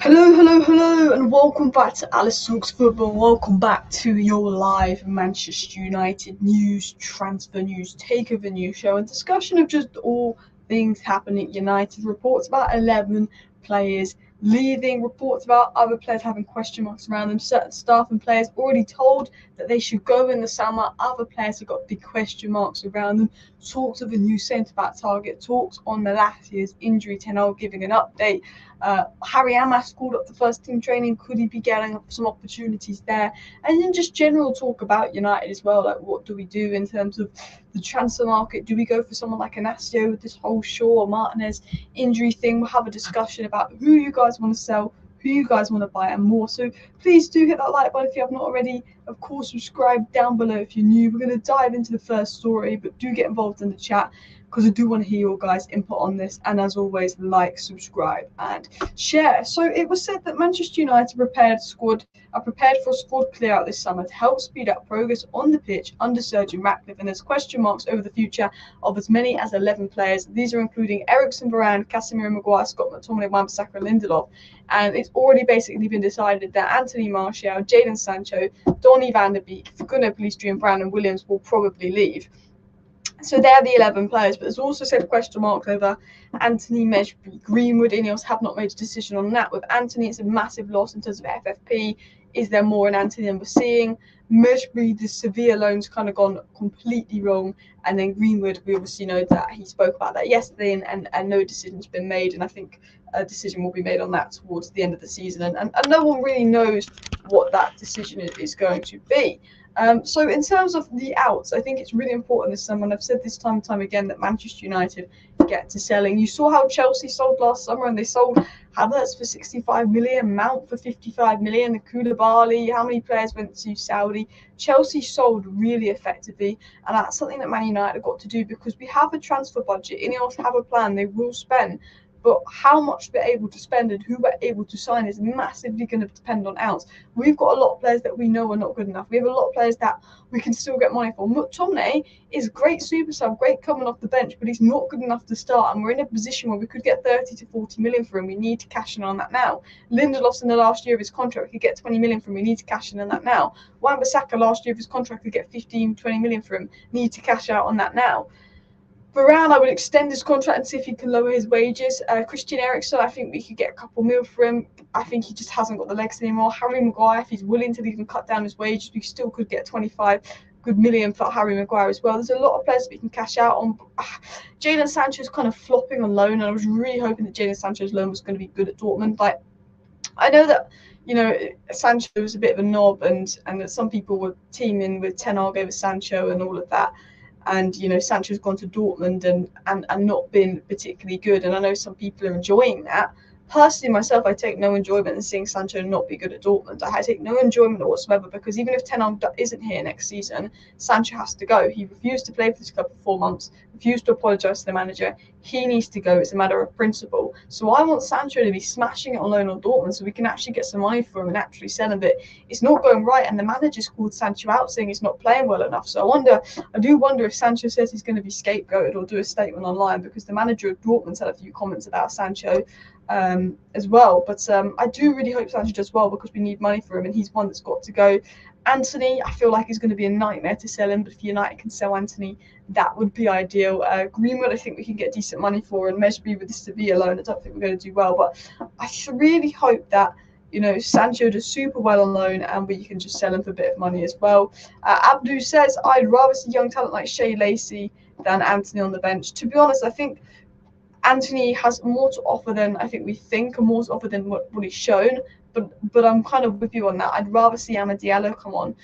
Hello, and welcome back to Alice Talks Football. Welcome back to your live Manchester United news, transfer news, takeover news show, and discussion of just all things happening at United. Reports about 11 players leaving, reports about other players having question marks around them. Certain staff and players already told that they should go in the summer. Other players have got big question marks around them. Talks of a new centre-back target, talks on Malacia's injury. Tenol giving an update. Harry Amass called up the first team training. Could he be getting some opportunities there? And then just general talk about United as well. Like, what do we do in terms of the transfer market? Do we go for someone like Inacio with this whole Shaw or Martinez injury thing? We'll have a discussion about who you guys want to sell, who you guys want to buy, and more. So please do hit that like button if you have not already. Of course, subscribe down below if you're new. We're going to dive into the first story, but do get involved in the chat, because I do want to hear your guys' input on this. And as always, like, subscribe, and share. So it was said that Manchester United are prepared for a squad clear out this summer to help speed up progress on the pitch under Sir Jim Ratcliffe, and there's question marks over the future of as many as 11 players. These are including Eriksen, Varane, Casemiro, Maguire, Scott McTominay, Wan-Bissaka, and Lindelof. And it's already basically been decided that Anthony Martial, Jadon Sancho, Donny van der Beek, Facundo Pellistri, and Brandon Williams will probably leave. So they're the 11 players, but there's also said question marks over Anthony, Mejbri, Greenwood. Ineos have not made a decision on that. With Anthony, it's a massive loss in terms of FFP. Is there more in Anthony than we're seeing? Mejbri, the Sevilla loan's kind of gone completely wrong. And then Greenwood, we obviously know that he spoke about that yesterday, and no decision's been made. And I think a decision will be made on that towards the end of the season. And no one really knows what that decision is going to be. So in terms of the outs, I think it's really important this summer, and I've said this time and time again, that Manchester United get to selling. You saw how Chelsea sold last summer, and they sold Havertz for 65 million, Mount for 55 million, Koulibaly. How many players went to Saudi? Chelsea sold really effectively, and that's something that Man United have got to do, because we have a transfer budget. Ineos have a plan, they will spend. But how much they're able to spend and who we're able to sign is massively going to depend on outs. We've got a lot of players that we know are not good enough. We have a lot of players that we can still get money for. McTominay is great super sub, great coming off the bench, but he's not good enough to start. And we're in a position where we could get 30 to 40 million for him. We need to cash in on that now. Lindelof's in the last year of his contract. We could get 20 million for him. We need to cash in on that now. Wan-Bissaka last year of his contract, could get 15, 20 million for him. Need to cash out on that now. Varane, I would extend his contract and see if he can lower his wages. Christian Eriksen, I think we could get a couple mil for him. I think he just hasn't got the legs anymore. Harry Maguire, if he's willing to even cut down his wages, we still could get 25 good million for Harry Maguire as well. There's a lot of players that we can cash out on. Jadon Sancho's kind of flopping on loan, and I was really hoping that Jadon Sancho's loan was going to be good at Dortmund. Like, I know that, you know, Sancho was a bit of a knob, and that some people were teaming with Ten Hag over Sancho and all of that. And, you know, Sancho's gone to Dortmund and not been particularly good. And I know some people are enjoying that. Personally, myself, I take no enjoyment in seeing Sancho not be good at Dortmund. I take no enjoyment whatsoever, because even if Ten Hag isn't here next season, Sancho has to go. He refused to play for this club for 4 months, refused to apologise to the manager. He needs to go. It's a matter of principle. So I want Sancho to be smashing it on loan on Dortmund, so we can actually get some money for him and actually sell him. But it's not going right, and the manager's called Sancho out, saying he's not playing well enough. So I do wonder if Sancho says he's going to be scapegoated or do a statement online, because the manager of Dortmund had a few comments about Sancho as well. But I do really hope Sancho does well, because we need money for him, and he's one that's got to go. Anthony, I feel like is going to be a nightmare to sell him, but if United can sell Anthony, that would be ideal. Greenwood, I think we can get decent money for, and Mejbri with the Sevilla loan, I don't think we're going to do well, but I really hope that, you know, Sancho does super well on loan and we can just sell him for a bit of money as well. Abdu says, I'd rather see young talent like Shea Lacey than Anthony on the bench. To be honest, I think Anthony has more to offer than I think we think, and more to offer than what he's shown. But I'm kind of with you on that. I'd rather see Amad Diallo come on.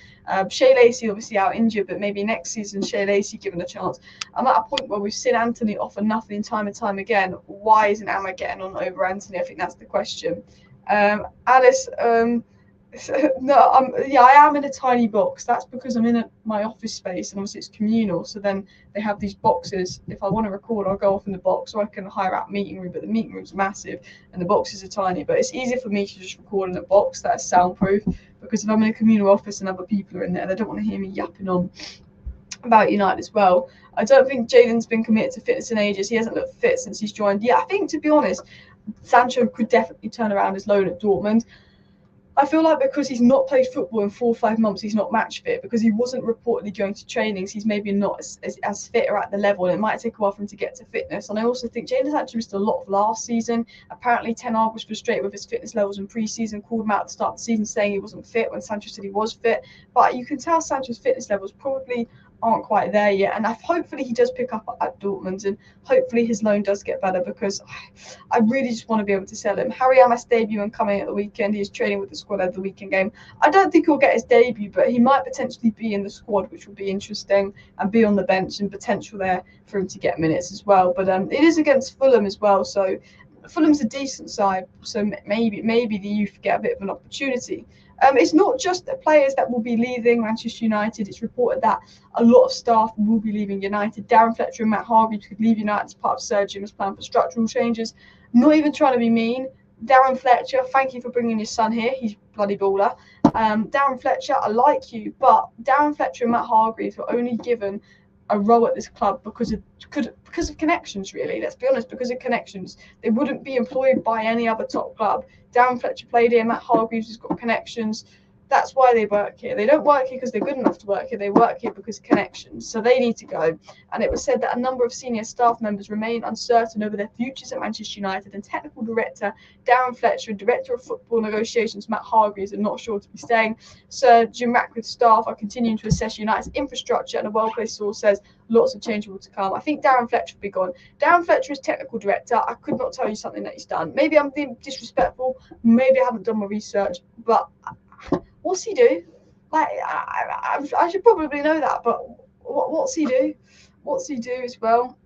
Shea Lacey obviously out injured, but maybe next season Shea Lacey given a chance. I'm at a point where we've seen Anthony offer nothing time and time again. Why isn't Amad getting on over Anthony? I think that's the question. Alice, no, I am in a tiny box. That's because I'm in my office space, and obviously it's communal. So then they have these boxes. If I want to record, I'll go off in the box, or I can hire out meeting room. But the meeting room's massive, and the boxes are tiny. But it's easier for me to just record in a box that's soundproof, because if I'm in a communal office and other people are in there, they don't want to hear me yapping on about United as well. I don't think Jadon's been committed to fitness in ages. He hasn't looked fit since he's joined. Yeah, I think, to be honest, Sancho could definitely turn around his loan at Dortmund. I feel like because he's not played football in 4 or 5 months, he's not match fit, because he wasn't reportedly going to trainings. He's maybe not as fit or at the level, and it might take a while for him to get to fitness. And I also think Jadon actually missed a lot of last season. Apparently, Ten Hag was frustrated with his fitness levels in pre-season, called him out at the start of the season saying he wasn't fit when Sancho said he was fit. But you can tell Sancho's fitness levels probably aren't quite there yet, and hopefully he does pick up at Dortmund, and hopefully his loan does get better, because I really just want to be able to sell him. Harry Amass debut and coming at the weekend. He's training with the squad at the weekend game. I don't think he'll get his debut, but he might potentially be in the squad, which would be interesting, and be on the bench, and potential there for him to get minutes as well. But it is against Fulham as well, so Fulham's a decent side, so maybe the youth get a bit of an opportunity. It's not just the players that will be leaving Manchester United. It's reported that a lot of staff will be leaving United. Darren Fletcher and Matt Hargreaves could leave United as part of Sir Jim's plan for structural changes. Not even trying to be mean. Darren Fletcher, thank you for bringing your son here. He's bloody baller. Darren Fletcher, I like you, but Darren Fletcher and Matt Hargreaves were only given a role at this club because of connections, really. Let's be honest, because of connections. They wouldn't be employed by any other top club. Darren Fletcher played here, Matt Hargreaves has got connections. That's why they work here. They don't work here because they're good enough to work here. They work here because of connections. So they need to go. And it was said that a number of senior staff members remain uncertain over their futures at Manchester United, and technical director Darren Fletcher and director of football negotiations Matt Hargreaves are not sure to be staying. Sir Jim Ratcliffe's staff are continuing to assess United's infrastructure, and a well-placed source says lots of change will to come. I think Darren Fletcher will be gone. Darren Fletcher is technical director. I could not tell you something that he's done. Maybe I'm being disrespectful. Maybe I haven't done my research, but what's he do? Like, I should probably know that, but what's he do? What's he do as well?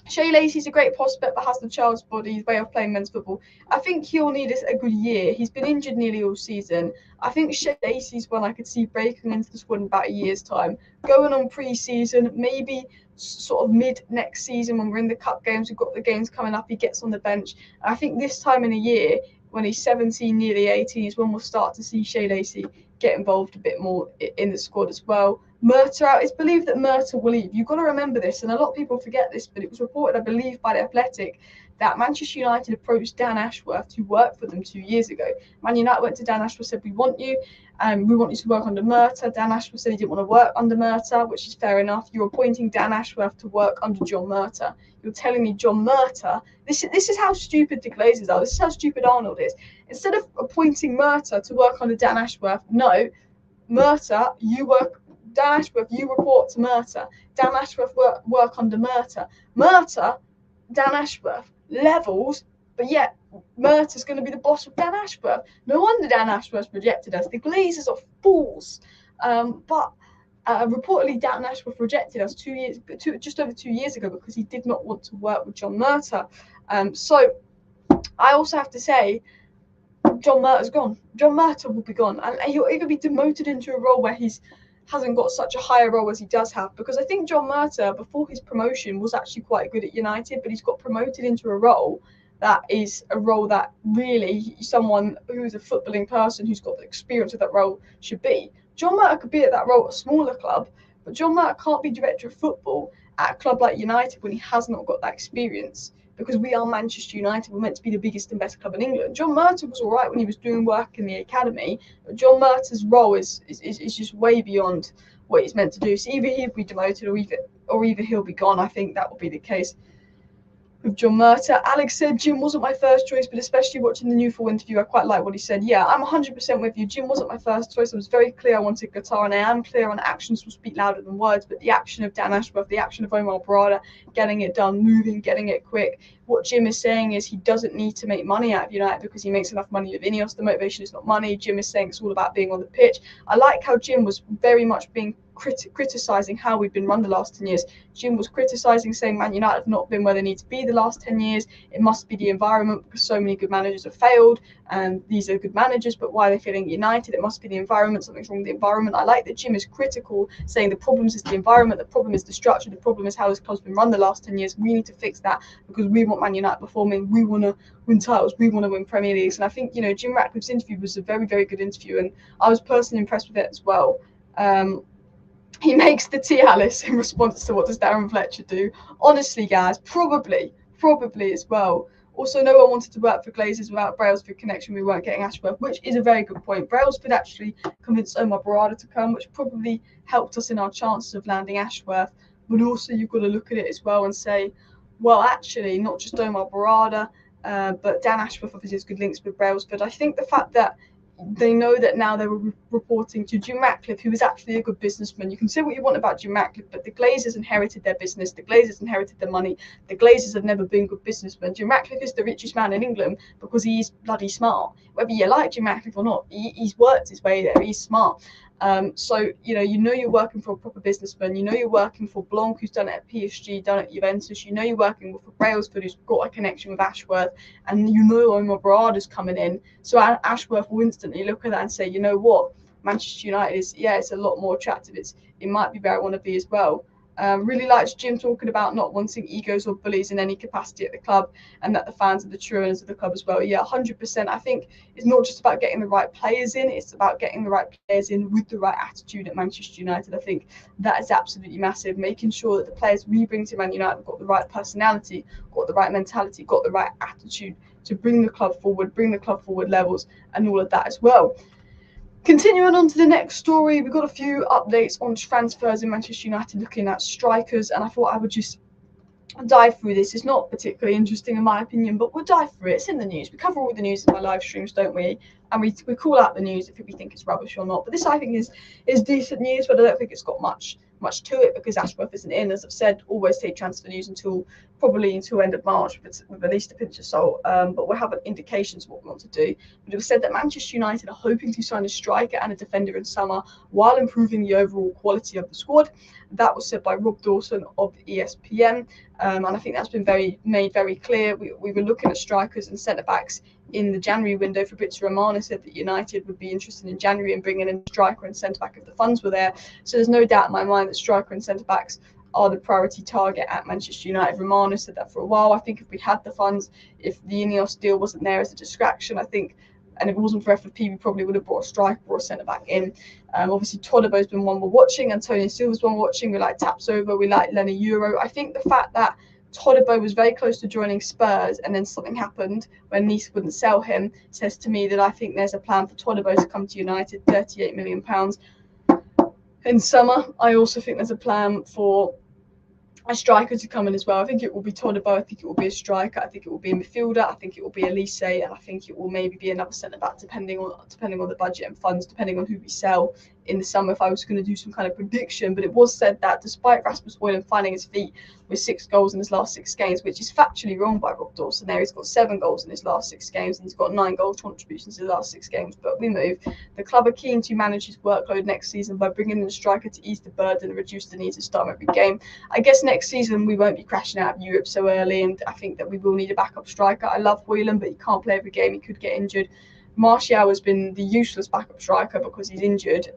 Shea Lacey's a great prospect but has the child's body, his way of playing men's football. I think he'll need a good year. He's been injured nearly all season. I think Shea Lacey's one I could see breaking into the squad in about a year's time. Going on pre-season, maybe sort of mid next season when we're in the cup games, we've got the games coming up, he gets on the bench. And I think this time in the year, when he's 17, nearly 18, is when we'll start to see Shea Lacey get involved a bit more in the squad as well. Murta out. It's believed that Murta will leave. You've got to remember this, and a lot of people forget this, but it was reported, I believe, by The Athletic that Manchester United approached Dan Ashworth to work for them 2 years ago. Man United went to Dan Ashworth, said, we want you to work under Murta. Dan Ashworth said he didn't want to work under Murta, which is fair enough. You're appointing Dan Ashworth to work under John Murta. You're telling me John Murta, this is how stupid the Glazers are. This is how stupid Arnold is. Instead of appointing Murta to work under Dan Ashworth, no, Murta, Dan Ashworth, you report to Murta. Dan Ashworth work under Murta. Murta, Dan Ashworth, levels, but yet Murta's going to be the boss of Dan Ashworth. No wonder Dan Ashworth rejected us. The Glazers are fools. But reportedly, Dan Ashworth rejected us just over 2 years ago because he did not want to work with John Murta. So I also have to say, John Murta's gone. John Murta will be gone, and he'll either be demoted into a role where he hasn't got such a higher role as he does have, because I think John Murta, before his promotion, was actually quite good at United, but he's got promoted into a role that is a role that really someone who's a footballing person who's got the experience of that role should be. John Murta could be at that role at a smaller club, but John Murta can't be director of football at a club like United when he has not got that experience, because we are Manchester United. We're meant to be the biggest and best club in England. John Murta was all right when he was doing work in the academy, but John Murta's role is just way beyond what he's meant to do. So either he'll be demoted or either he'll be gone. I think that will be the case with John Murta. Alex said Jim wasn't my first choice, but especially watching the Newfall interview, I quite like what he said. Yeah, I'm 100% with you. Jim wasn't my first choice. I was very clear I wanted Qatar, and I am clear on actions will speak louder than words, but the action of Dan Ashworth, the action of Omar Barada, getting it done, moving, getting it quick. What Jim is saying is he doesn't need to make money out of United because he makes enough money with Ineos. The motivation is not money. Jim is saying it's all about being on the pitch. I like how Jim was very much being criticising how we've been run the last 10 years. Jim was criticising, saying Man United have not been where they need to be the last 10 years. It must be the environment because so many good managers have failed, and these are good managers, but why are they failing United? It must be the environment. Something's wrong with the environment. I like that Jim is critical, saying the problem is the environment, the problem is the structure, the problem is how this club's been run the last 10 years. We need to fix that because we want Man United performing. We want to win titles. We want to win Premier Leagues. And I think, Jim Ratcliffe's interview was a very, very good interview, and I was personally impressed with it as well. He makes the tea, Alice, in response to what does Darren Fletcher do. Honestly, guys, probably as well. Also, no one wanted to work for Glazers without Brailsford connection. We weren't getting Ashworth, which is a very good point. Brailsford actually convinced Omar Barada to come, which probably helped us in our chances of landing Ashworth. But also, you've got to look at it as well and say, well, actually, not just Omar Barada, but Dan Ashworth obviously has good links with Brailsford. I think the fact that they know that now they were reporting to Jim Ratcliffe, who is actually a good businessman. You can say what you want about Jim Ratcliffe, but the Glazers inherited their business. The Glazers inherited their money. The Glazers have never been good businessmen. Jim Ratcliffe is the richest man in England because he's bloody smart. Whether you like Jim Ratcliffe or not, he's worked his way there. He's smart. So you know you're working for a proper businessman. You know you're working for Blanc, who's done it at PSG, done it at Juventus. You know you're working for Brailsford, who's got a connection with Ashworth, and you know Omar Barada's coming in. So Ashworth will instantly look at that and say, you know what, Manchester United is, yeah, it's a lot more attractive. It might be where I want to be as well. Really likes Jim talking about not wanting egos or bullies in any capacity at the club, and that the fans are the true owners of the club as well. Yeah, 100%. I think it's not just about getting the right players in, it's about getting the right players in with the right attitude at Manchester United. I think that is absolutely massive, making sure that the players we bring to Man United have got the right personality, got the right mentality, got the right attitude to bring the club forward levels and all of that as well. Continuing on to the next story, we've got a few updates on transfers in Manchester United looking at strikers, and I thought I would just dive through this. It's not particularly interesting in my opinion, but we'll dive through it. It's in the news. We cover all the news in my live streams, don't we? And we call out the news if we think it's rubbish or not. But this I think is decent news, but I don't think it's got much to it because Ashworth isn't in. As I've said, always take transfer news probably until end of March with at least a pinch of salt. But we'll have indications of what we want to do. But it was said that Manchester United are hoping to sign a striker and a defender in summer while improving the overall quality of the squad. That was said by Rob Dawson of ESPN. And I think that's been made very clear. We were looking at strikers and centre-backs in the January window. Fabrizio Romano said that United would be interested in January in bringing in a striker and centre-back if the funds were there. So there's no doubt in my mind that striker and centre-backs are the priority target at Manchester United. Romano said that for a while. I think if we had the funds, if the Ineos deal wasn't there as a distraction, I think, and if it wasn't for FFP, we probably would have brought a striker or a centre-back in. Obviously, Todibo's been one we're watching. Antonio Silva's one we're watching. We like Tapsoba. We like Lenny Euro. I think the fact that Todibo was very close to joining Spurs and then something happened when Nice wouldn't sell him says to me that I think there's a plan for Todibo to come to United, £38 million in summer. I also think there's a plan for a striker to come in as well. I think it will be Todibo. I think it will be a striker. I think it will be a midfielder. I think it will be Elise, and I think it will maybe be another centre back, depending on the budget and funds, depending on who we sell in the summer. If I was going to do some kind of prediction, but it was said that despite Rasmus Højlund finding his feet with 6 goals in his last 6 games, which is factually wrong by Rob Dawson. There, he's got 7 goals in his last 6 games, and he's got 9 goal contributions in the last 6 games. But we move. The club are keen to manage his workload next season by bringing in a striker to ease the burden and reduce the need to start every game. I guess next season we won't be crashing out of Europe so early, and I think that we will need a backup striker. I love Højlund, but he can't play every game. He could get injured. Martial has been the useless backup striker because he's injured.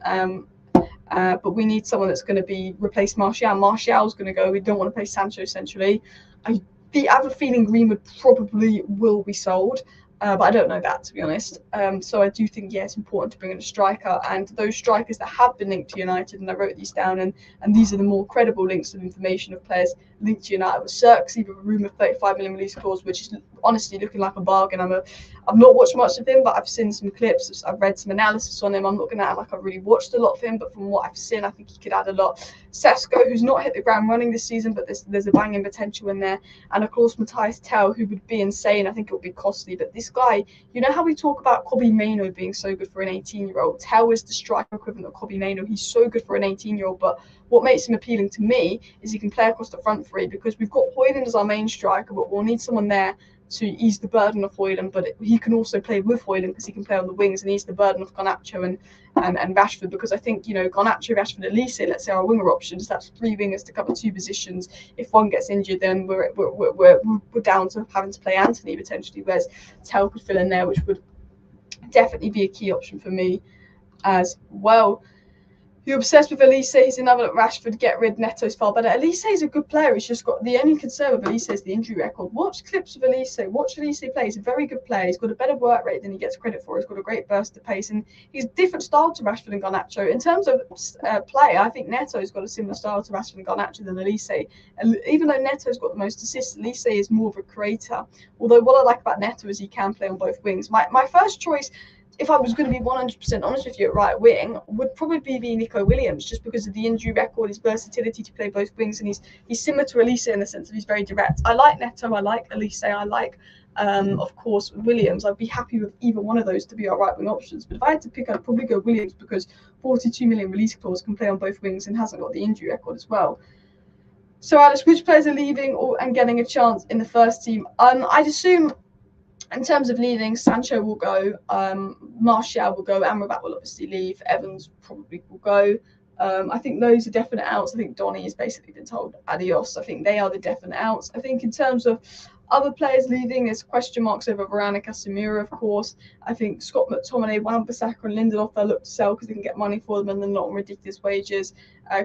But we need someone that's going to be replace Martial. Martial's going to go. We don't want to play Sancho centrally. I have a feeling Greenwood probably will be sold, but I don't know that, to be honest. So I do think, yeah, it's important to bring in a striker. And those strikers that have been linked to United, and I wrote these down, and these are the more credible links of information of players linked to United, with Xerxes with a rumour of 35 million release clause, which is honestly looking like a bargain. I've not watched much of him, but I've seen some clips. I've read some analysis on him. I'm not going to act like I've really watched a lot of him, but from what I've seen, I think he could add a lot. Sesko, who's not hit the ground running this season, but there's a banging potential in there. And of course, Matthias Tell, who would be insane. I think it would be costly. But this guy, you know how we talk about Kobbie Mainoo being so good for an 18-year-old? Tell is the striker equivalent of Kobbie Mainoo. He's so good for an 18-year-old, but what makes him appealing to me is he can play across the front three, because we've got Højlund as our main striker, but we'll need someone there to ease the burden of Højlund, but he can also play with Højlund because he can play on the wings and ease the burden of Garnacho and Rashford, because I think, you know, Garnacho, Rashford, Elise, let's say, our winger options. That's 3 wingers to cover 2 positions. If one gets injured, then we're down to having to play Anthony potentially, whereas Tel could fill in there, which would definitely be a key option for me as well. You're obsessed with Elise. He's another at Rashford. Get rid. Neto's far better. Elise is a good player. He's just got the only concern with Elise is the injury record. Watch clips of Elise. Watch Elise play. He's a very good player. He's got a better work rate than he gets credit for. He's got a great burst of pace, and he's a different style to Rashford and Garnacho. In terms of play, I think Neto's got a similar style to Rashford and Garnacho than Elise. And even though Neto's got the most assists, Elise is more of a creator. Although what I like about Neto is he can play on both wings. My first choice, if I was going to be 100% honest with you at right wing, would probably be Nico Williams, just because of the injury record, his versatility to play both wings, and he's similar to Elise in the sense that he's very direct. I like Neto, I like Elise, I like, of course, Williams. I'd be happy with either one of those to be our right wing options. But if I had to pick, I'd probably go Williams because 42 million release clause, can play on both wings and hasn't got the injury record as well. So Alice, which players are leaving and getting a chance in the first team? I'd assume, in terms of leaving, Sancho will go, Martial will go, Amrabat will obviously leave, Evans probably will go. I think those are definite outs. I think Donny has basically been told adios. I think they are the definite outs. I think in terms of other players leaving, there's question marks over Varane and Casemiro, of course. I think Scott McTominay, Wan-Bissaka and Lindelof, they'll look to sell because they can get money for them and they're not on ridiculous wages.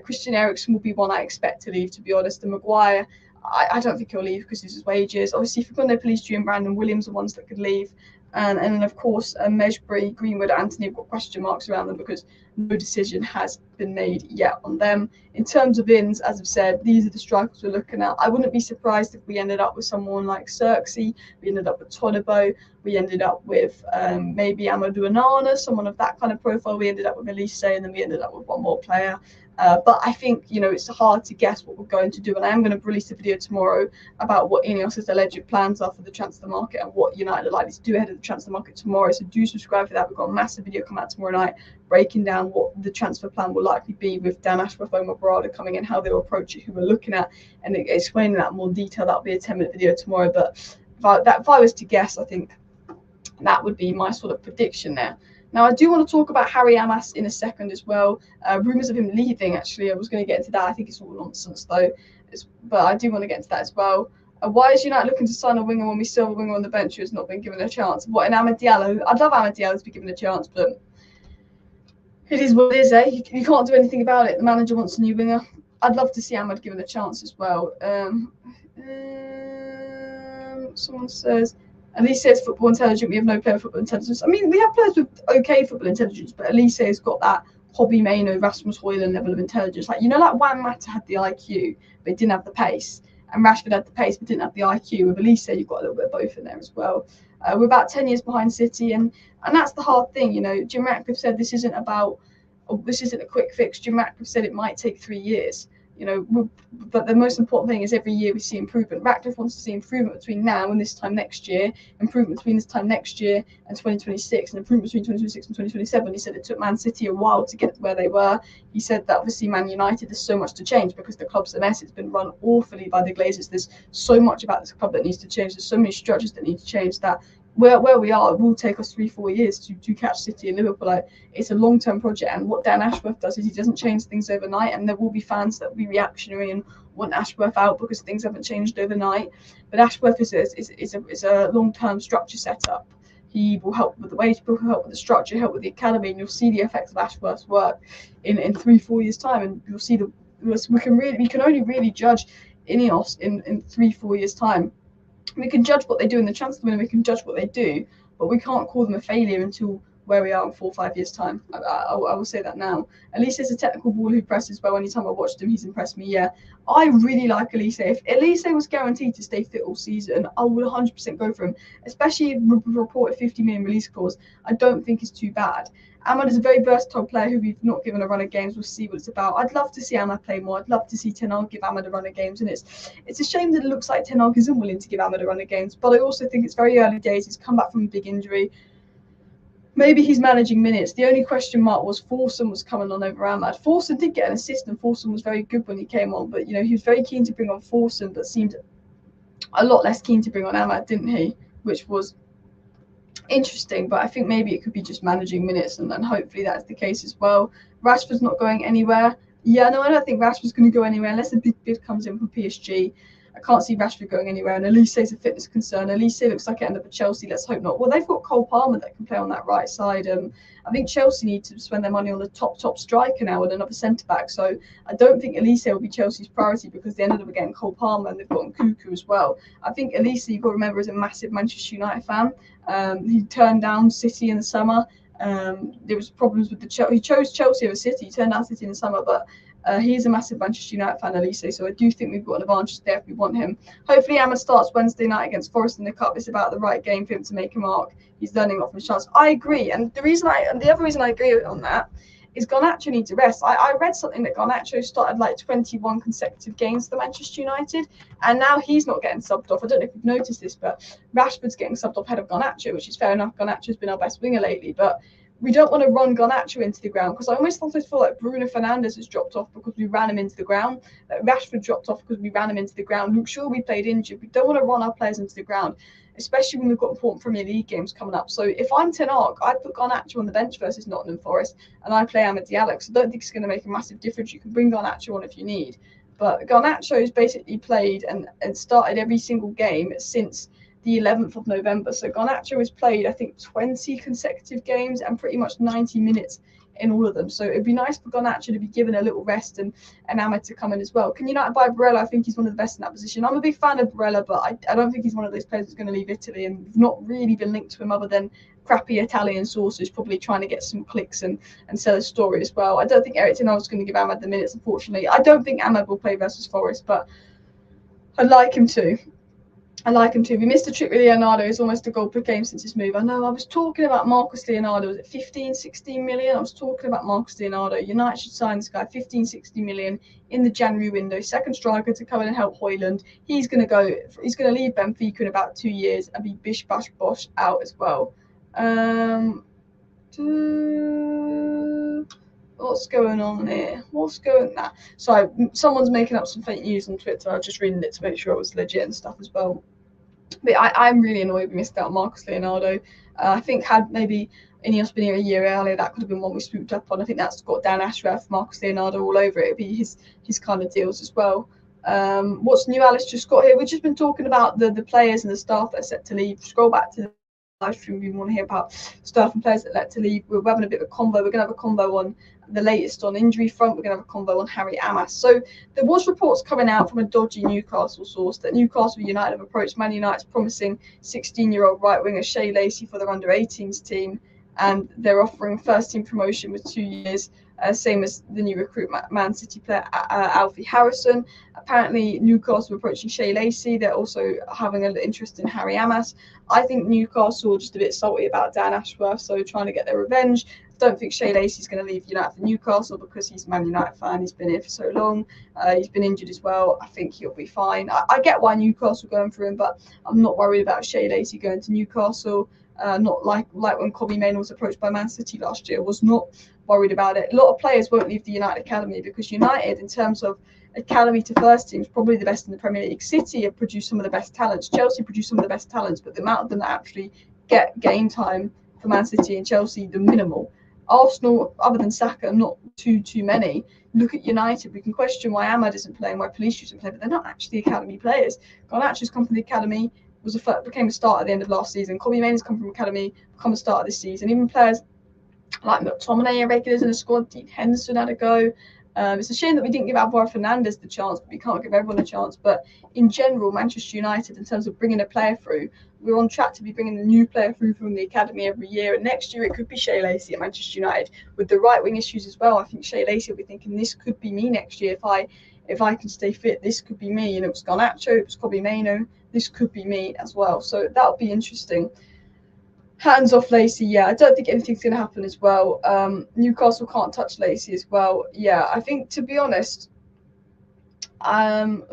Christian Eriksen will be one I expect to leave, to be honest. And Maguire, I don't think he'll leave because of his wages. Obviously, Facundo Pellistri and Brandon Williams are ones that could leave. And then, of course, Mejbri, Greenwood, Anthony have got question marks around them because no decision has been made yet on them. In terms of ins, as I've said, these are the strikers we're looking at. I wouldn't be surprised if we ended up with someone like Xerxes, we ended up with Todibo, we ended up with maybe Amadou Onana, someone of that kind of profile. We ended up with Elise, and then we ended up with one more player. But I think, it's hard to guess what we're going to do. And I am going to release a video tomorrow about what Ineos's alleged plans are for the transfer market and what United are likely to do ahead of the transfer market tomorrow. So do subscribe for that. We've got a massive video coming out tomorrow night breaking down what the transfer plan will likely be with Dan Ashworth, Omar Barada coming in, how they'll approach it, who we're looking at, and explaining that in more detail. That'll be a 10-minute video tomorrow. But if I was to guess, I think that would be my sort of prediction there. Now, I do want to talk about Harry Amass in a second as well. Rumours of him leaving, actually. I was going to get into that. I think it's all nonsense, though. But I do want to get into that as well. Why is United looking to sign a winger when we still have a winger on the bench who has not been given a chance? What, in Amad Diallo? I'd love Amad Diallo to be given a chance, but it is what it is, eh? You can't do anything about it. The manager wants a new winger. I'd love to see Amad given a chance as well. Someone says... Elise is football intelligent. We have no player football intelligence. I mean, we have players with okay football intelligence, but Elise has got that Hobby Maino, Rasmus Højlund level of intelligence. Like Juan Mata had the IQ, but didn't have the pace. And Rashford had the pace, but didn't have the IQ. With Elise, you've got a little bit of both in there as well. We're about 10 years behind City, and that's the hard thing. Jim Ratcliffe said this isn't a quick fix. Jim Ratcliffe said it might take 3 years. But the most important thing is every year we see improvement. Ratcliffe wants to see improvement between now and this time next year, improvement between this time next year and 2026, and improvement between 2026 and 2027. He said it took Man City a while to get to where they were. He said that obviously Man United, there's so much to change because the club's a mess. It's been run awfully by the Glazers. There's so much about this club that needs to change. There's so many structures that need to change that where we are, it will take us 3-4 years to catch City and Liverpool. It's a long-term project, and what Dan Ashworth does is he doesn't change things overnight, and there will be fans that will be reactionary and want Ashworth out because things haven't changed overnight. But Ashworth is a long-term structure setup. He will help with the wage bill, help with the structure, help with the academy, and you'll see the effects of Ashworth's work in 3-4 years' time, and you'll see we can only really judge Ineos in 3-4 years' time. We can judge what they do in the transfer window, we can judge what they do, but we can't call them a failure until where we are in 4 or 5 years' time. I will say that now. Elise is a technical ball who presses well. Anytime I watched him, he's impressed me. Yeah, I really like Elise. If Elise was guaranteed to stay fit all season, I would 100% go for him, especially with reported 50 million release clause. I don't think it's too bad. Amad is a very versatile player who we've not given a run of games. We'll see what it's about. I'd love to see Amad play more. I'd love to see Ten Hag give Amad a run of games. And it's a shame that it looks like Ten Hag isn't willing to give Amad a run of games. But I also think it's very early days. He's come back from a big injury. Maybe he's managing minutes. The only question mark was Forson was coming on over Amad. Forson did get an assist, and Forson was very good when he came on. But, he was very keen to bring on Forson, but seemed a lot less keen to bring on Amad, didn't he? Which was interesting, but I think maybe it could be just managing minutes, and then hopefully that's the case as well. Rashford's not going anywhere. Yeah, no, I don't think Rashford's going to go anywhere unless a big bid comes in from PSG. can't see Rashford going anywhere. And Elise's a fitness concern. Elise looks like it ended up at Chelsea. Let's hope not. Well, they've got Cole Palmer that can play on that right side. I think Chelsea need to spend their money on the top striker now and another centre back. So I don't think Elise will be Chelsea's priority because they ended up getting Cole Palmer and they've got Nkunku as well. I think Elise, you've got to remember, is a massive Manchester United fan. He turned down City in the summer. There was problems with he chose Chelsea over City. He turned down City in the summer, but he is a massive Manchester United fan, Elise. So I do think we've got an advantage there if we want him. Hopefully, Amass starts Wednesday night against Forest in the Cup. It's about the right game for him to make a mark. He's learning a lot from his chance. I agree, and the other reason I agree on that is Garnacho needs a rest. I read something that Garnacho started like 21 consecutive games for Manchester United, and now he's not getting subbed off. I don't know if you've noticed this, but Rashford's getting subbed off ahead of Garnacho, which is fair enough. Garnacho's been our best winger lately, but we don't want to run Garnacho into the ground because I almost sometimes feel like Bruno Fernandes has dropped off because we ran him into the ground. Rashford dropped off because we ran him into the ground. Luke Shaw, we played injured. We don't want to run our players into the ground, especially when we've got important Premier League games coming up. So if I'm Ten Hag, I'd put Garnacho on the bench versus Nottingham Forest, and I play Amass. I don't think it's going to make a massive difference. You can bring Garnacho on if you need, but Garnacho's basically played and started every single game since the 11th of November. So Garnacho has played, I think, 20 consecutive games and pretty much 90 minutes in all of them. So it'd be nice for Garnacho to be given a little rest and Amass to come in as well. Can United buy Barella? I think he's one of the best in that position. I'm a big fan of Barella, but I don't think he's one of those players that's going to leave Italy, and we've not really been linked to him other than crappy Italian sources probably trying to get some clicks and sell a story as well. I don't think Eric Ten Hag is going to give Amass the minutes, unfortunately. I don't think Amass will play versus Forest, but I'd like him to. We missed a trick with Leonardo. It's almost a goal per game since his move. I know. I was talking about Marcus Leonardo. Was it 15, 16 million? I was talking about Marcus Leonardo. United should sign this guy 15, 60 million in the January window. Second striker to come in and help Højlund. He's going to leave Benfica in about 2 years and be bish bash bosh out as well. What's going on here? Sorry, someone's making up some fake news on Twitter. I was just reading it to make sure it was legit and stuff as well. But I'm really annoyed we missed out on Marcus Leonardo. I think had maybe Ineos been here a year earlier, that could have been one we swooped up on. I think that's got Dan Ashraf, Marcus Leonardo all over it. It'd be his kind of deals as well. What's new? Alice just got here. We've just been talking about the players and the staff that are set to leave. Scroll back to the live stream if you want to hear about staff and players that let to leave. We're having a bit of a convo. We're going to have a convo on the latest on injury front. We're going to have a convo on Harry Amass. So there was reports coming out from a dodgy Newcastle source that Newcastle United have approached Man United's promising 16-year-old right winger Shea Lacey for their under-18s team, and they're offering first-team promotion with 2 years, same as the new recruit Man City player Alfie Harrison. Apparently Newcastle are approaching Shea Lacey. They're also having an interest in Harry Amass. I think Newcastle are just a bit salty about Dan Ashworth, so trying to get their revenge. Don't think Shea Lacey's going to leave United for Newcastle because he's a Man United fan. He's been here for so long. He's been injured as well. I think he'll be fine. I get why Newcastle are going for him, but I'm not worried about Shea Lacey going to Newcastle. Not like when Kobbie Mainoo was approached by Man City last year. Was not worried about it. A lot of players won't leave the United Academy because United, in terms of academy to first team, is probably the best in the Premier League. City have produced some of the best talents. Chelsea produce some of the best talents, but the amount of them that actually get game time for Man City and Chelsea, the minimal. Arsenal, other than Saka, not too many. Look at United. We can question why Ahmad isn't playing, why Police isn't playing, but they're not actually academy players. Garnacho's come from the academy, became a starter at the end of last season. Kobbie Mainoo's come from academy, become a starter this season. Even players like McTominay are regulars in the squad. Dean Henderson had a go. It's a shame that we didn't give Alvaro Fernandez the chance, but we can't give everyone a chance. But in general, Manchester United, in terms of bringing a player through, we're on track to be bringing a new player through from the academy every year. And next year, it could be Shea Lacey at Manchester United with the right wing issues as well. I think Shea Lacey will be thinking, this could be me next year if I can stay fit. This could be me. And it was Garnacho, it was Kobbie Mainoo. This could be me as well. So that would be interesting. Hands off Lacey, yeah. I don't think anything's going to happen as well. Newcastle can't touch Lacey as well. Yeah, I think, to be honest, what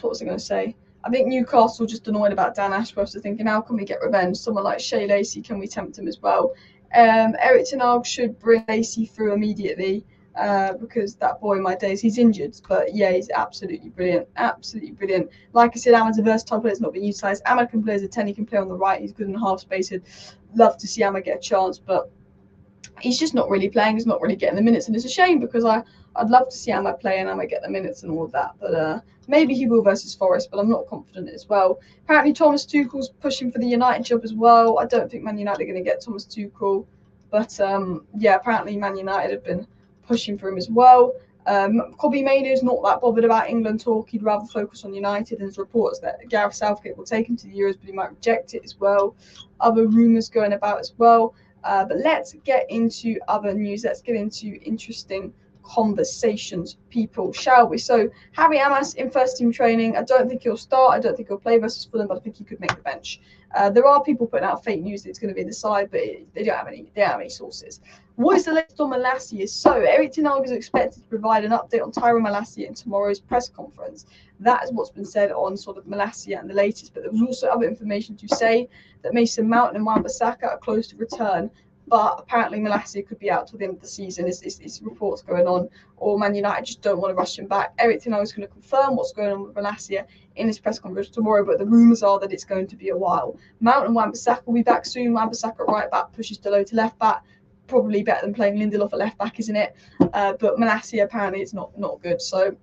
was I going to say? I think Newcastle just annoyed about Dan Ashworth, so thinking, how can we get revenge? Someone like Shea Lacey, can we tempt him as well? Eric Ten Hag should bring Lacey through immediately because that boy, my days, he's injured. But yeah, he's absolutely brilliant. Absolutely brilliant. Like I said, Ahmad's a versatile player. It's not been utilised. Ahmad can play as a 10. He can play on the right. He's good in half space. I'd love to see Ahmad get a chance, but he's just not really playing. He's not really getting the minutes, and it's a shame because I'd love to see Amass play and Amass get the minutes and all of that. But maybe he will versus Forest, but I'm not confident as well. Apparently, Thomas Tuchel's pushing for the United job as well. I don't think Man United are going to get Thomas Tuchel, but yeah, apparently Man United have been pushing for him as well. Kobbie Mainoo's not that bothered about England talk. He'd rather focus on United. And there's reports that Gareth Southgate will take him to the Euros, but he might reject it as well. Other rumours going about as well. But let's get into other news. Let's get into interesting conversations, people, shall we? So Harry Amass in first team training. I don't think he'll start. I don't think he'll play versus Fulham, but I think he could make the bench. There are people putting out fake news that it's going to be the side, but they don't have any sources. What is the latest on Malacia? So Erik ten Hag is expected to provide an update on Tyrone Malacia in tomorrow's press conference. That is what's been said on sort of Malacia and the latest, but there was also other information to say that Mason Mount and Wan-Bissaka are close to return, but apparently Malacia could be out till the end of the season. It's reports going on, or Man United just don't want to rush him back. Erik ten Hag is going to confirm what's going on with Malacia in his press conference tomorrow, but the rumours are that it's going to be a while. Mount and Wan-Bissaka will be back soon. Wan-Bissaka at right back pushes Dalot to left back. Probably better than playing Lindelof at left back, isn't it? But Malacia apparently is not good. So,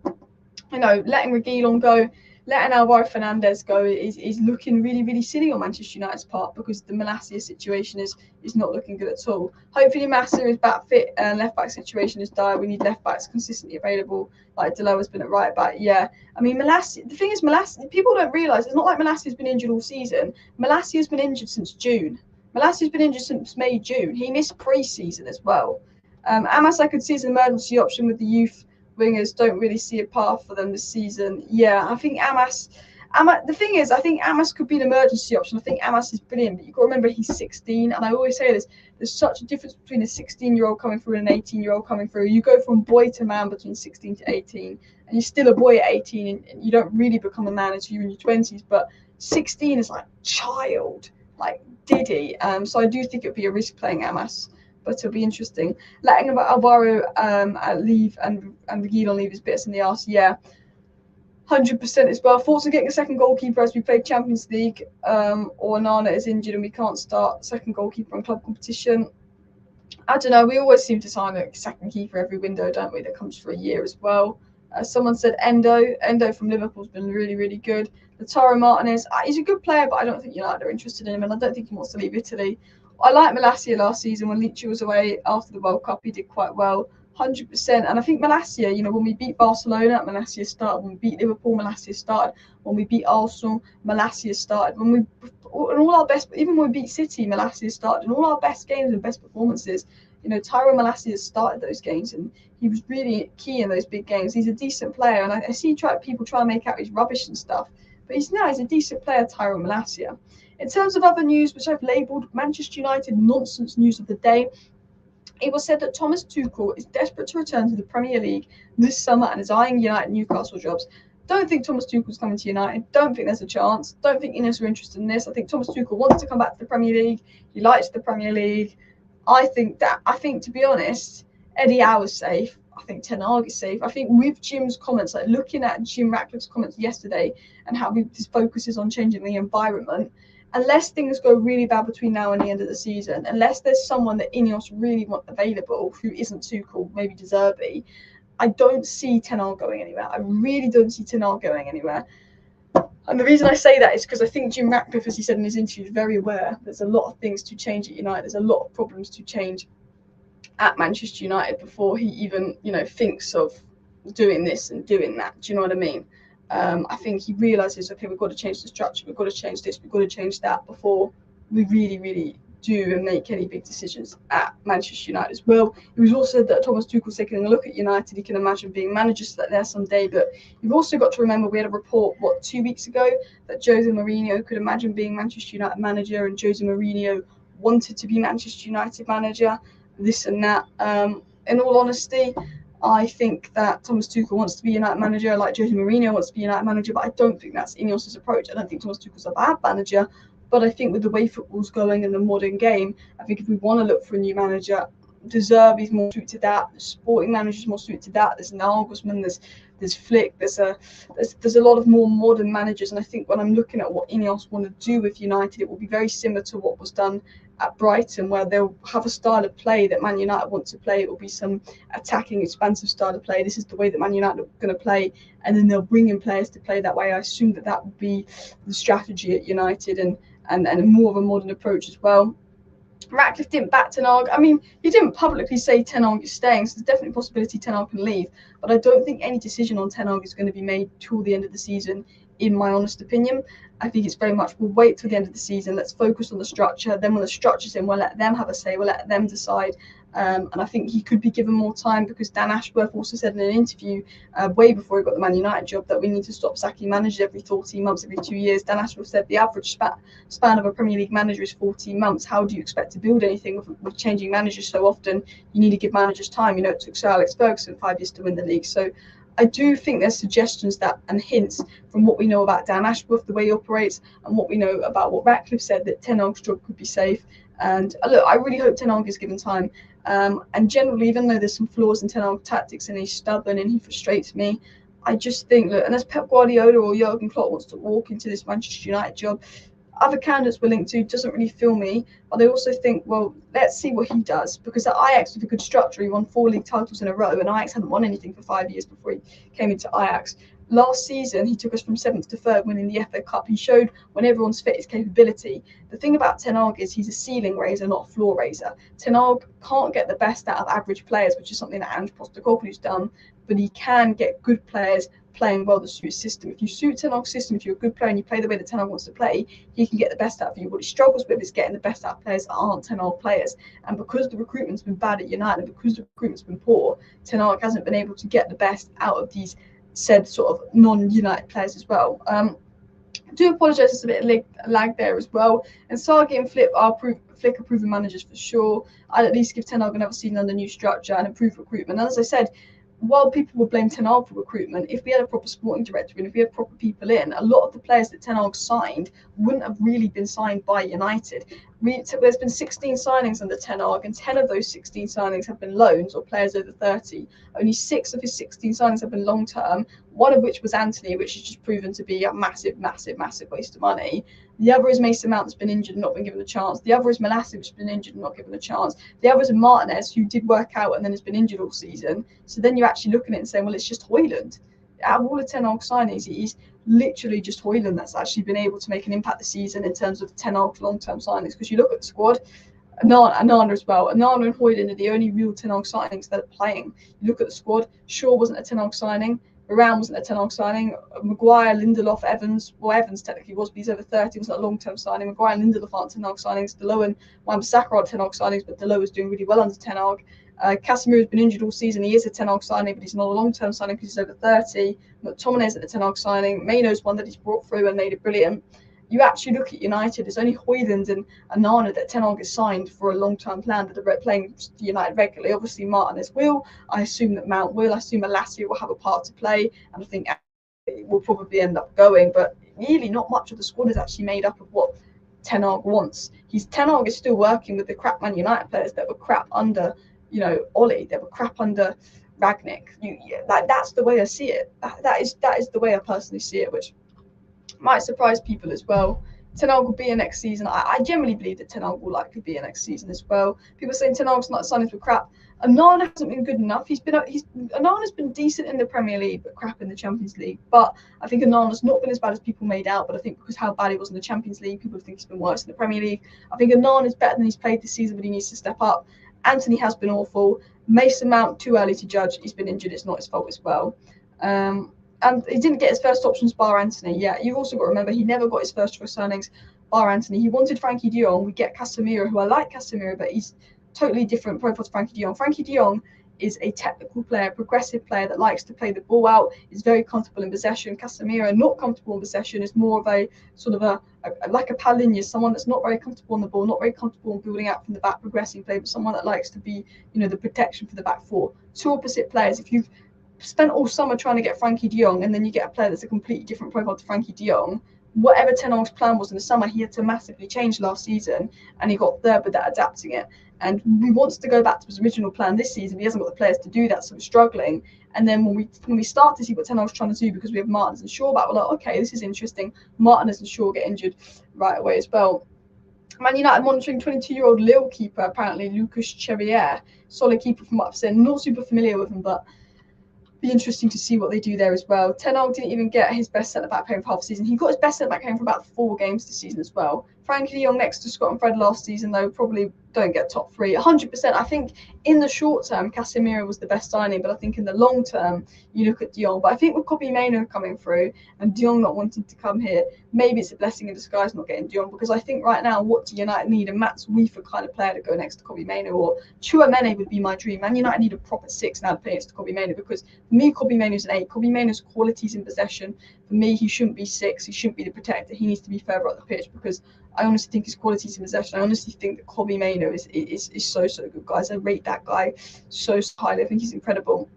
letting Reguilon go, letting Alvaro Fernandez go is looking really, really silly on Manchester United's part because the Malacia situation is not looking good at all. Hopefully Massa is back fit and left back situation is dire. We need left backs consistently available, like Dalot has been at right back. Yeah, I mean Malacia. The thing is, Malacia. People don't realise it's not like Malacia's been injured all season. Malacia's been injured since June. Malacia's been injured since May, June. He missed pre-season as well. Amass I could see as an emergency option with the youth wingers. Don't really see a path for them this season. Yeah, I think Amass. The thing is, I think Amass could be an emergency option. I think Amass is brilliant, but you've got to remember he's 16. And I always say this, there's such a difference between a 16-year-old coming through and an 18-year-old coming through. You go from boy to man between 16 to 18. And you're still a boy at 18, and you don't really become a man until you're in your 20s. But 16 is like child, like Diddy. So I do think it would be a risk playing Amass, but it'll be interesting. Letting Alvaro leave and Reguilon leave his bits in the arse. Yeah, 100% as well. Thoughts on getting a second goalkeeper as we play Champions League, or Nana is injured and we can't start second goalkeeper on club competition. I don't know. We always seem to sign a second keeper every window, don't we? That comes for a year as well. Someone said Endo from Liverpool's been really, really good. Lautaro Martinez, he's a good player, but I don't think United are interested in him, and I don't think he wants to leave Italy. I liked Malacia last season when Lecce was away after the World Cup. He did quite well, 100%. And I think Malacia, when we beat Barcelona, Malacia started. When we beat Liverpool, Malacia started. When we beat Arsenal, Malacia started. Even when we beat City, Malacia started. In all our best games and best performances, Tyrone Malacia started those games, and he was really key in those big games. He's a decent player, and I see people try and make out he's rubbish and stuff, but he's a decent player, Tyrone Malacia. In terms of other news, which I've labelled Manchester United nonsense news of the day, it was said that Thomas Tuchel is desperate to return to the Premier League this summer and is eyeing United Newcastle jobs. Don't think Thomas Tuchel's coming to United. Don't think there's a chance. Don't think Ineos are interested in this. I think Thomas Tuchel wants to come back to the Premier League. He likes the Premier League. I think, to be honest, Eddie Howe is safe. I think ten Hag is safe. I think with Jim's comments, like looking at Jim Ratcliffe's comments yesterday and how his focus is on changing the environment, unless things go really bad between now and the end of the season, unless there's someone that Ineos really want available who isn't Tuchel, maybe De Zerbi, I don't see ten Hag going anywhere. I really don't see ten Hag going anywhere. And the reason I say that is because I think Jim Ratcliffe, as he said in his interview, is very aware there's a lot of things to change at United. There's a lot of problems to change at Manchester United before he even, thinks of doing this and doing that. Do you know what I mean? I think he realises, okay, we've got to change the structure, we've got to change this, we've got to change that before we really, really do and make any big decisions at Manchester United as well. It was also said that Thomas Tuchel's taking a look at United. He can imagine being manager there someday, but you've also got to remember we had a report, 2 weeks ago, that Jose Mourinho could imagine being Manchester United manager, and Jose Mourinho wanted to be Manchester United manager, this and that. In all honesty, I think that Thomas Tuchel wants to be United manager, like Jose Mourinho wants to be United manager, but I don't think that's Ineos' approach. I don't think Thomas Tuchel's a bad manager, but I think with the way football's going in the modern game, I think if we want to look for a new manager, De Zerbi's more suited to that, the sporting manager's more suited to that, there's Nagelsmann, there's there's Flick, there's a lot of more modern managers, and I think when I'm looking at what Ineos want to do with United, it will be very similar to what was done at Brighton, where they'll have a style of play that Man United want to play. It will be some attacking, expansive style of play. This is the way that Man United are going to play, and then they'll bring in players to play that way. I assume that would be the strategy at United, and more of a modern approach as well. Ratcliffe didn't back Ten Hag. I mean, he didn't publicly say Ten Hag is staying, so there's definitely a possibility Ten Hag can leave. But I don't think any decision on Ten Hag is going to be made till the end of the season, in my honest opinion. I think it's very much, we'll wait till the end of the season. Let's focus on the structure. Then when the structure's in, we'll let them have a say. We'll let them decide. And I think he could be given more time, because Dan Ashworth also said in an interview way before he got the Man United job that we need to stop sacking managers every 14 months, every 2 years. Dan Ashworth said the average span of a Premier League manager is 14 months. How do you expect to build anything with changing managers so often? You need to give managers time. You know, it took Sir Alex Ferguson 5 years to win the league. So I do think there's suggestions that and hints from what we know about Dan Ashworth, the way he operates, and what we know about what Ratcliffe said, that Ten Hag's job could be safe. And look, I really hope Ten Hag is given time. And generally, even though there's some flaws in Ten Hag's tactics and he's stubborn and he frustrates me, I just think that unless Pep Guardiola or Jurgen Klopp wants to walk into this Manchester United job, other candidates we're linked to doesn't really fill me. But I also think, well, let's see what he does, because at Ajax with a good structure, he won 4 league titles in a row, and Ajax hadn't won anything for 5 years before he came into Ajax. Last season, he took us from 7th to 3rd, winning the FA Cup. He showed when everyone's fit his capability. The thing about Ten Hag is he's a ceiling raiser, not a floor raiser. Ten Hag can't get the best out of average players, which is something that Ange Postecoglou's done, but he can get good players playing well to suit his system. If you suit Ten Hag's system, if you're a good player and you play the way that Ten Hag wants to play, he can get the best out of you. What he struggles with is getting the best out of players that aren't Ten Hag players. And because the recruitment's been bad at United, and because the recruitment's been poor, Ten Hag hasn't been able to get the best out of these said sort of non-United players as well. I do apologise, there's a bit of lag there as well. And Sargi and Flick are proven managers for sure. I'd at least give Ten Hag another season under new structure and improve recruitment. And as I said, while people would blame Ten Hag for recruitment, if we had a proper sporting director and if we had proper people in, a lot of the players that Ten Hag signed wouldn't have really been signed by United. There's been 16 signings under Ten Hag, and 10 of those 16 signings have been loans or players over 30. Only 6 of his 16 signings have been long-term, one of which was Anthony, which has just proven to be a massive waste of money. The other is Mason Mount, that's been injured and not been given a chance. The other is Malacia, which has been injured and not given a chance. The other is Martinez, who did work out and then has been injured all season. So then you're actually looking at it and saying, well, it's just Højlund. Out of all the Ten Hag signings, he's literally just Højlund that's actually been able to make an impact this season in terms of Ten Hag long-term signings. Because you look at the squad, Anana as well. Anana and Højlund are the only real Ten Hag signings that are playing. You look at the squad, Shaw wasn't a Ten Hag signing. Varane wasn't a Ten Hag signing. Maguire, Lindelof, Evans. Well, Evans technically was, but he's over 30. Was not a long-term signing. Maguire and Lindelof aren't Ten Hag signings. Delo and Wan-Bissaka are Ten Hag signings, but Delo is doing really well under Ten Hag. Casemiro has been injured all season. He is a Ten Hag signing, but he's not a long-term signing because he's over 30. McTominay isn't a Ten Hag signing. Maino's one that he's brought through and made it brilliant. You actually look at United, there's only Højlund and Anana that Ten Hag has signed for a long-term plan that are playing United regularly. Obviously, Martinez will. I assume that Mount will. I assume Malacia will have a part to play, and I think it will probably end up going. But really, not much of the squad is actually made up of what Ten Hag wants. Ten Hag is still working with the crap Man United players that were crap under, Ollie. They were crap under Ragnick. That's the way I see it. That is the way I personally see it, which might surprise people as well. Ten Hag will be here next season. I generally believe that Ten Hag will likely be here next season as well. People saying Ten Hag's not signings were crap. Anana hasn't been good enough. Anana's been decent in the Premier League, but crap in the Champions League. But I think Anana's not been as bad as people made out. But I think because how bad he was in the Champions League, people think he's been worse in the Premier League. I think Anana's better than he's played this season, but he needs to step up. Anthony has been awful. Mason Mount, too early to judge. He's been injured. It's not his fault as well. And he didn't get his first options bar Anthony. Yeah, you've also got to remember he never got his first choice signings bar Anthony. He wanted Frankie de Jong. We get Casemiro, who I like Casemiro, but he's totally different profile to Frankie de Jong. Frankie de Jong is a technical player, progressive player that likes to play the ball out, is very comfortable in possession. Casemiro, not comfortable in possession, is more of a sort of like a Paulinho, someone that's not very comfortable on the ball, not very comfortable in building out from the back, progressing play, but someone that likes to be, the protection for the back four. Two opposite players. If you've spent all summer trying to get Frankie de Jong and then you get a player that's a completely different profile to Frankie de Jong, whatever Ten Hag's plan was in the summer, he had to massively change last season, and he got there with that adapting it. And he wants to go back to his original plan this season. He hasn't got the players to do that, so we're struggling. And then when we start to see what Ten Hag's trying to do, because we have Martins and Shaw back, we're like, okay, this is interesting. Martins and Shaw get injured right away as well. Man United monitoring 22-year-old Lille keeper, apparently Lucas Cherier, solid keeper from what I've seen. Not super familiar with him, but be interesting to see what they do there as well. Ten Hag didn't even get his best centre-back home for half the season. He got his best centre-back home for about 4 games this season as well. Frankie de Jong next to Scott and Fred last season, though, probably don't get top 3. 100%. I think in the short term, Casemiro was the best signing, but I think in the long term, you look at de Jong. But I think with Kobbie Mainoo coming through and de Jong not wanting to come here, maybe it's a blessing in disguise not getting de Jong, because I think right now, what do United need? A Mats Wiefer kind of player to go next to Kobbie Mainoo, or Chouameni would be my dream. Man United need a proper 6 now to play next to Kobbie Mainoo, because for me, Kobbie Mainoo's an 8. Kobbie Mainoo's qualities in possession. For me, he shouldn't be 6. He shouldn't be the protector. He needs to be further up the pitch, because I honestly think his qualities in possession. I honestly think that Kobbie Mainoo is so good, guys. I rate that guy so highly. I think he's incredible.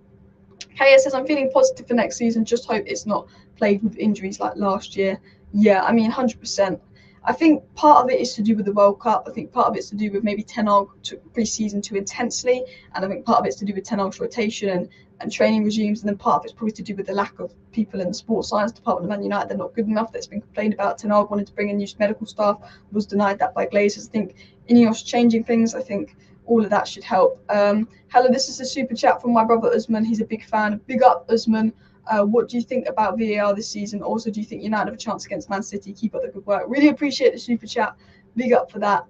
Kaya says, I'm feeling positive for next season. Just hope it's not plagued with injuries like last year. Yeah, I mean, 100%. I think part of it is to do with the World Cup. I think part of it's to do with maybe Ten Hag took pre-season too intensely, and I think part of it's to do with Ten Hag's rotation and training regimes, and then part of it's probably to do with the lack of people in the sports science department of Man United. They're not good enough. That's been complained about. Ten Hag wanted to bring in new medical staff, was denied that by Glazers. I think Ineos changing things, I think all of that should help. Hello, this is a super chat from my brother Usman. He's a big fan. Big up, Usman. What do you think about VAR this season? Also, do you think United have a chance against Man City? Keep up the good work. Really appreciate the super chat. Big up for that.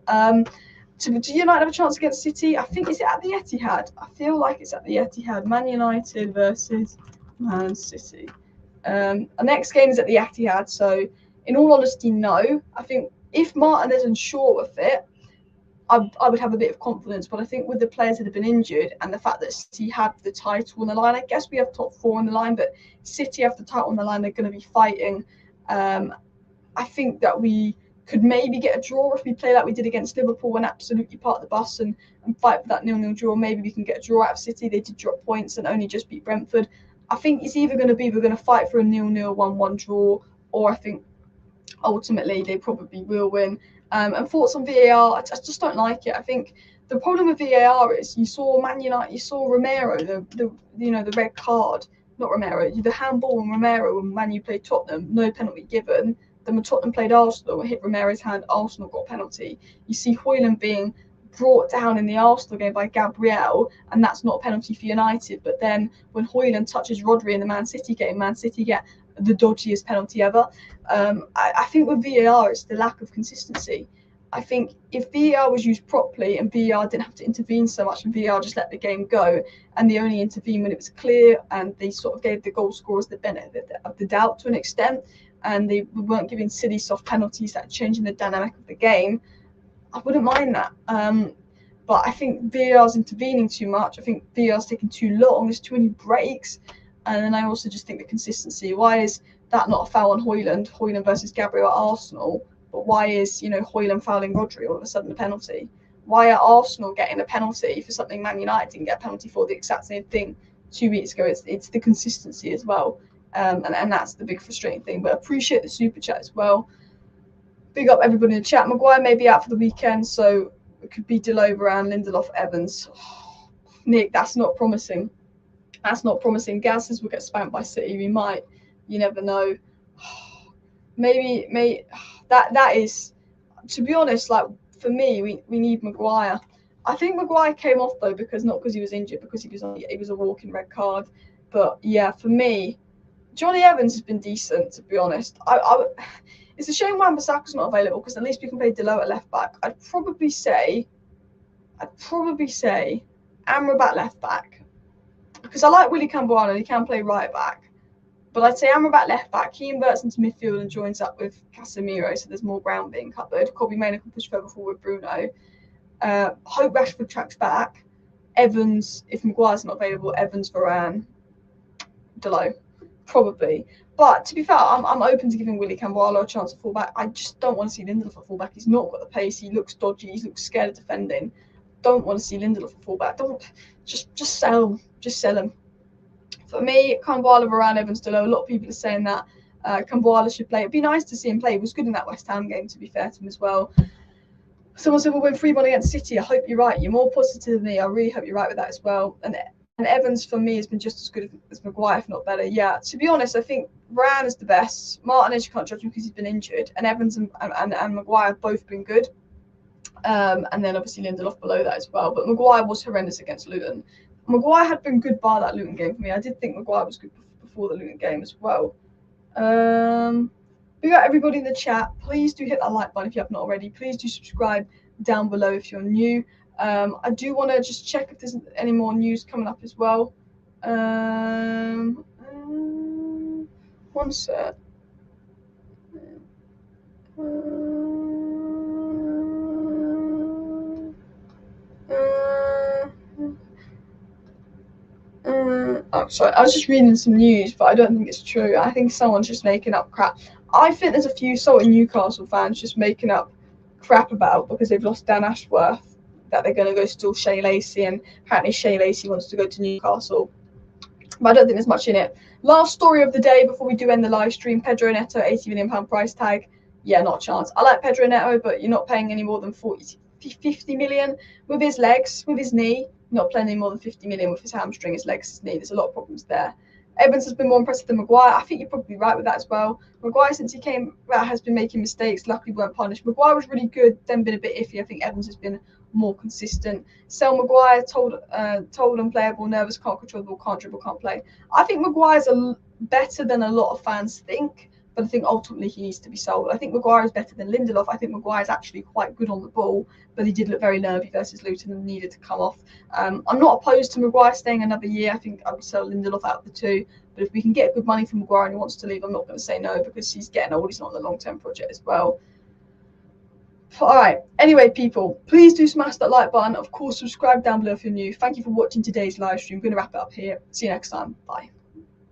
Do United have a chance against City? I think, is it at the Etihad? I feel like it's at the Etihad. Man United versus Man City. Our next game is at the Etihad. So, in all honesty, no. I think if Martinez and Shaw were fit, I would have a bit of confidence, but I think with the players that have been injured and the fact that City have the title on the line, I guess we have top 4 on the line, but City have the title on the line, they're going to be fighting. I think that we could maybe get a draw if we play like we did against Liverpool and absolutely park the bus and fight for that 0-0 draw. Maybe we can get a draw out of City. They did drop points and only just beat Brentford. I think it's either going to be we're going to fight for a 0-0, 1-1 draw, or I think ultimately they probably will win. And thoughts on VAR, I just don't like it. I think the problem with VAR is you saw Man United, you saw Romero, the red card, not Romero, the handball on Romero when Man U played Tottenham, no penalty given. Then when Tottenham played Arsenal, it hit Romero's hand, Arsenal got a penalty. You see Højlund being brought down in the Arsenal game by Gabriel, and that's not a penalty for United. But then when Højlund touches Rodri in the Man City game, Man City get the dodgiest penalty ever. I think with VAR, it's the lack of consistency. I think if VAR was used properly and VAR didn't have to intervene so much and VAR just let the game go, and they only intervened when it was clear, and they sort of gave the goal scorers the benefit of the doubt to an extent, and they weren't giving silly soft penalties that are changing the dynamic of the game, I wouldn't mind that. But I think VAR's intervening too much. I think VAR's taking too long. There's too many breaks. And then I also just think the consistency. Why is that not a foul on Højlund versus Gabriel at Arsenal? But why is, Højlund fouling Rodri all of a sudden a penalty? Why are Arsenal getting a penalty for something Man United didn't get a penalty for the exact same thing 2 weeks ago? It's the consistency as well. And that's the big frustrating thing. But appreciate the super chat as well. Big up everybody in the chat. Maguire may be out for the weekend, so it could be Delove, Varane, Lindelof, Evans. Nick, that's not promising. That's not promising. Gaz says we'll get spanked by City. We might. You never know. Maybe that is, to be honest, like for me, we need Maguire. I think Maguire came off though not because he was injured, because he was a walking red card. But yeah, for me, Johnny Evans has been decent, to be honest. It's a shame Wan-Bissaka's not available, because at least we can play Delove at left back. I'd probably say Amrabat left back, because I like Willy Camboano and he can play right back. But I'd say Amrabat left back. He inverts into midfield and joins up with Casemiro, so there's more ground being covered. Kobbie Mainoo can push further forward with Bruno. Hope Rashford tracks back. Evans, if Maguire's not available, Evans, Varane, Delove, probably. But to be fair, I'm open to giving Willy Camboano a chance at fullback. I just don't want to see Lindelof at fullback. He's not got the pace. He looks dodgy. He looks scared of defending. Don't want to see Lindelof at fullback. Just sell him. For me, Camboano, Varane, Evans, Delove. A lot of people are saying that. Kambuala should play. It'd be nice to see him play. He was good in that West Ham game, to be fair to him as well. Someone said we'll win 3-1 against City. I hope you're right. You're more positive than me. I really hope you're right with that as well. And Evans for me has been just as good as Maguire, if not better. Yeah, to be honest, I think Varane is the best. Martinez, you can't judge him because he's been injured, and Evans and Maguire have both been good. And then obviously Lindelof below that as well. But Maguire was horrendous against Luton. Maguire had been good bar that Luton game for me. I did think Maguire was good before the Luton game as well. We got everybody in the chat. Please do hit that like button if you have not already. Please do subscribe down below if you're new. I do want to just check if there's any more news coming up as well. One sec. Oh, sorry, I was just reading some news, but I don't think it's true. I think someone's just making up crap. I think there's a few Salty Newcastle fans just making up crap about because they've lost Dan Ashworth that they're going to go still Shea Lacey, and apparently Shea Lacey wants to go to Newcastle. But I don't think there's much in it. Last story of the day before we do end the live stream: Pedro Neto, £80 million price tag. Yeah, not a chance. I like Pedro Neto, but you're not paying any more than 50 million with his legs, with his knee. Not playing any more than 50 million with his hamstring, his legs, his knee. There's a lot of problems there. Evans has been more impressive than Maguire. I think you're probably right with that as well. Maguire, since he came, has been making mistakes. Luckily, weren't punished. Maguire was really good, then been a bit iffy. I think Evans has been more consistent. Sell Maguire, told unplayable, nervous, can't control the ball, can't dribble, can't play. I think Maguire's better than a lot of fans think, but I think ultimately he needs to be sold. I think Maguire is better than Lindelof. I think Maguire is actually quite good on the ball, but he did look very nervy versus Luton and needed to come off. I'm not opposed to Maguire staying another year. I think I would sell Lindelof out of the two. But if we can get good money from Maguire and he wants to leave, I'm not going to say no because he's getting old. He's not on the long-term project as well. All right. Anyway, people, please do smash that like button. Of course, subscribe down below if you're new. Thank you for watching today's live stream. I'm going to wrap it up here. See you next time. Bye.